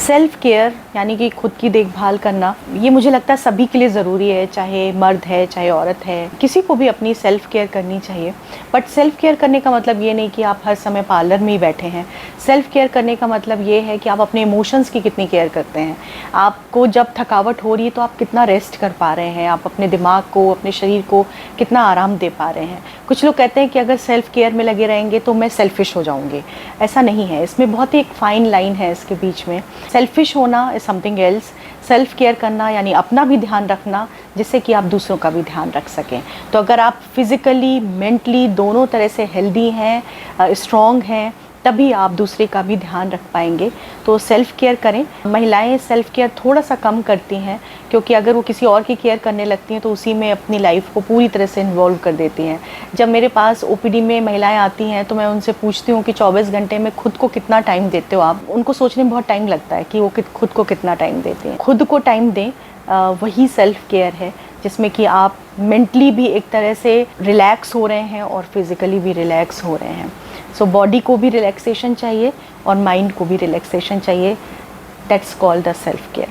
Self care यानी कि खुद की देखभाल करना, ये मुझे लगता है सभी के लिए ज़रूरी है, चाहे मर्द है, चाहे औरत है, किसी को भी अपनी सेल्फ़ केयर करनी चाहिए। बट सेल्फ़ केयर करने का मतलब ये नहीं कि आप हर समय पार्लर में ही बैठे हैं। सेल्फ़ केयर करने का मतलब ये है कि आप अपने इमोशंस की कितनी केयर करते हैं। आपको जब थकावट हो रही है तो आप कितना रेस्ट कर पा रहे हैं, आप अपने दिमाग को, अपने शरीर को कितना आराम दे पा रहे हैं। कुछ लोग कहते हैं कि अगर सेल्फ़ केयर में लगे रहेंगे तो मैं सेल्फ़िश हो जाऊँगी। ऐसा नहीं है, इसमें बहुत ही एक फ़ाइन लाइन है इसके बीच में। सेल्फ़िश होना is something else, self care करना यानी अपना भी ध्यान रखना, जिससे कि आप दूसरों का भी ध्यान रख सकें। तो अगर आप फिज़िकली, मेंटली दोनों तरह से हेल्दी हैं, स्ट्रॉन्ग हैं, तभी आप दूसरे का भी ध्यान रख पाएंगे। तो सेल्फ़ केयर करें। महिलाएं सेल्फ़ केयर थोड़ा सा कम करती हैं, क्योंकि अगर वो किसी और की केयर करने लगती हैं तो उसी में अपनी लाइफ को पूरी तरह से इन्वॉल्व कर देती हैं। जब मेरे पास ओपीडी में महिलाएं आती हैं तो मैं उनसे पूछती हूँ कि 24 घंटे में खुद को कितना टाइम देते हो आप। उनको सोचने में बहुत टाइम लगता है कि वो खुद को कितना टाइम देते हैं। खुद को टाइम दें, वही सेल्फ़ केयर है, जिसमें कि आप मेंटली भी एक तरह से रिलैक्स हो रहे हैं और फिज़िकली भी रिलैक्स हो रहे हैं। सो बॉडी को भी रिलैक्सेशन चाहिए और माइंड को भी रिलैक्सेशन चाहिए। That's called the self care.